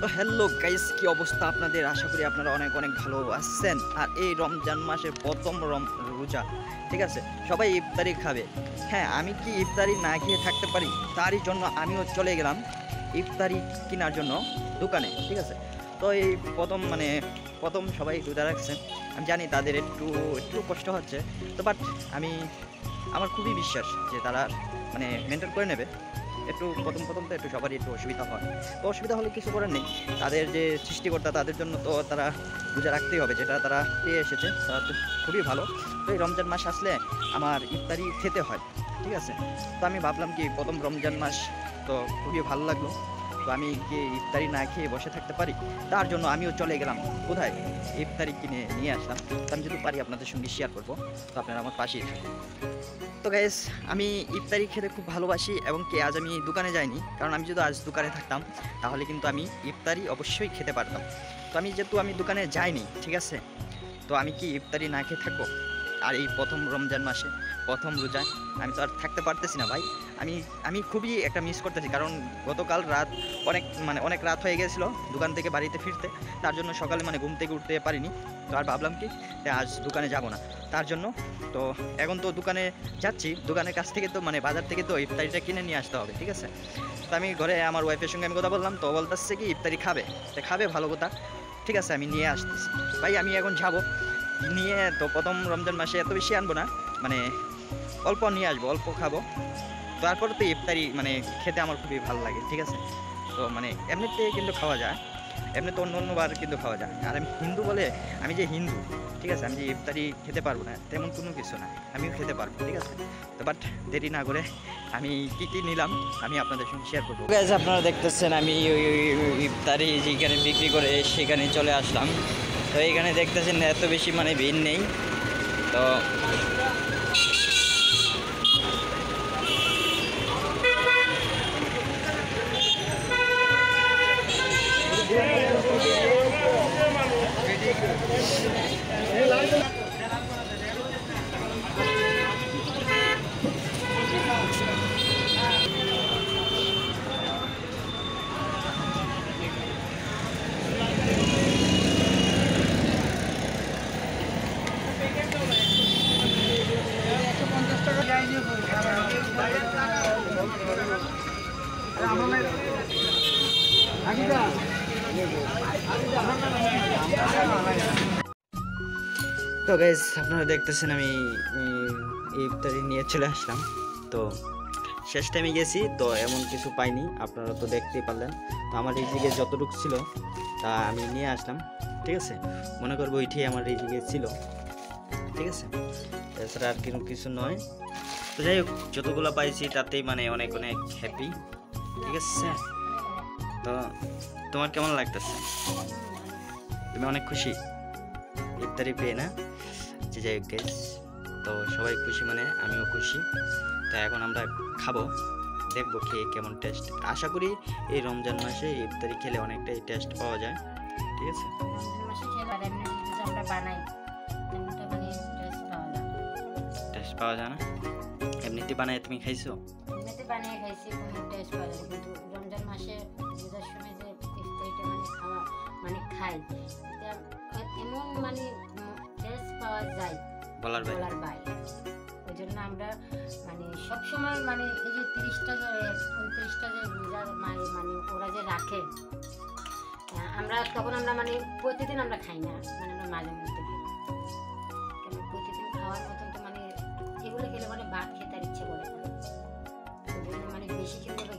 তো hello guys, কি অবস্থা আপনাদের? আশা করি আপনারা অনেক অনেক ভালো আছেন। আর এই রমজান মাসের প্রথম রোজা, ঠিক আছে, সবাই ইফতারি খাবে। হ্যাঁ, আমি কি ইফতারি না খেয়ে থাকতে পারি? তারই জন্য আমিও চলে গেলাম ইফতারি কেনার জন্য দোকানে, ঠিক আছে। তো এই প্রথম সবাই রোজা রাখছেন, আমি জানি তাদের একটু একটু কষ্ট হচ্ছে। তো বাট আমার খুবই বিশ্বাস যে তারা মেনটেন করে নেবে। একটু প্রথম তো একটু সবারই একটু অসুবিধা হয়, তো অসুবিধা হলে কিছু করার নেই। তাদের যে সৃষ্টিকর্তা, তাদের জন্য তো তারা রোজা রাখতেই হবে, যেটা তারা পেয়ে এসেছে তারা তো খুবই ভালো। তো এই রমজান মাস আসলে আমার ইফতারি খেতে হয়, ঠিক আছে। তো আমি ভাবলাম কি প্রথম রমজান মাস, তো খুবই ভালো লাগলো। তো আমি কি ইফতারি না খেয়ে বসে থাকতে পারি? তার জন্য আমিও চলে গেলাম কোথায়, ইফতারি কিনে নিয়ে আসলাম। তো আমি যদি পারি আপনাদের সঙ্গে শেয়ার করবো, তো আপনারা আমার পাশেই থাকবেন। তো গাইস, আমি ইফতারি খেতে খুব ভালোবাসি এবং কি আজ আমি দোকানে যাইনি, কারণ আমি যদি আজ দোকানে থাকতাম তাহলে কিন্তু আমি ইফতারি অবশ্যই খেতে পারতাম। তো যেহেতু আমি দোকানে যাইনি, ঠিক আছে, তো আমি কি ইফতারি না খেয়ে থাকবো? আর এই প্রথম রমজান মাসে প্রথম রোজায় আমি তো আর থাকতে পারতেছি না ভাই। আমি আমি খুবই একটা মিস করতেছি, কারণ গতকাল রাত অনেক রাত হয়ে গেছিলো দোকান থেকে বাড়িতে ফিরতে। তার জন্য সকালে ঘুম থেকে উঠতে পারিনি। তো আর ভাবলাম কি যে আজ দোকানে যাব না, তার জন্য। তো এখন তো দোকানে যাচ্ছি, দোকানের কাছ থেকে তো বাজার থেকে তো ইফতারিটা কিনে নিয়ে আসতে হবে, ঠিক আছে। তো আমি ঘরে আমার ওয়াইফের সঙ্গে আমি কথা বললাম, তো বলতেছে কি ইফতারি খাবে, তো খাবে, ভালো কথা, ঠিক আছে, আমি নিয়ে আসতেছি। ভাই আমি এখন যাব নিয়ে, তো প্রথম রমজান মাসে এত বেশি আনবো না, অল্প নিয়ে আসবো, অল্প খাবো। তারপরে তো ইফতারি খেতে আমার খুবই ভালো লাগে, ঠিক আছে। তো এমনিতে কিন্তু খাওয়া যায়, এমনি তো অন্য বার কিন্তু খাওয়া যায়। আর আমি হিন্দু বলে, আমি যে হিন্দু, ঠিক আছে, আমি যে ইফতারি খেতে পারবো না তেমন কোনো কিছু না, আমিও খেতে পারবো, ঠিক আছে। তো বাট দেরি না করে আমি কী নিলাম আমি আপনাদের সঙ্গে শেয়ার করবো। গাইস, আপনারা দেখতেছেন আমি ওই ইফতারি যেখানে বিক্রি করে সেখানে চলে আসলাম। তো এইখানে দেখতেছেন এত বেশি ভিড় নেই। তো তো গাইস, আপনারা দেখতেছেন আমি ইফতারি নিয়ে চলে আসলাম। তো শেষ টাইমে গেছি, তো এমন কিছু পাইনি, আপনারা তো দেখতেই পারলেন। তো আমার রিজিকে যতটুকু ছিল তা আমি নিয়ে আসলাম, ঠিক আছে। মনে করবো ওইটাই আমার রিজিকে ছিল, ঠিক আছে, এছাড়া আর কিছু নয়। তো যাই হোক, যতগুলো পাইছি তাতেই অনেক অনেক হ্যাপি, ঠিক আছে। তো তোমার কেমন লাগতেছে? তুমি অনেক খুশি ইফতারি পেয়ে, না? যাই হোক গাইস, তো সবাই খুশি আমিও খুশি। তো এখন আমরা খাবো, দেখবো খেয়ে কেমন টেস্ট। আশা করি এই রমজান মাসে ইফতারি খেলে অনেকটাই টেস্ট পাওয়া যায়, ঠিক আছে। টেস্ট পাওয়া যায় না? এমনিতে বানায় তুমি খাইছো? এমনিতে বানিয়ে খাইছি, কোনো টেস্ট পাওয়া যায়, কিন্তু রমজান মাসে রোজার সময় যে ইফতারিটা খাওয়া খাই, এমন টেস্ট পাওয়া যায় বলার বাইরে। ওই জন্য আমরা সবসময় এই যে 30টা 29টা যে রোজার ওরা যে রাখে, আমরা তখন আমরা প্রতিদিন আমরা খাই না, আমরা মাঝে মধ্যে খাই। প্রতিদিন খাওয়ার মতন তো এগুলো খেলে ভাত খেতে আর ইচ্ছে করে না। ওই জন্য বেশি খেলে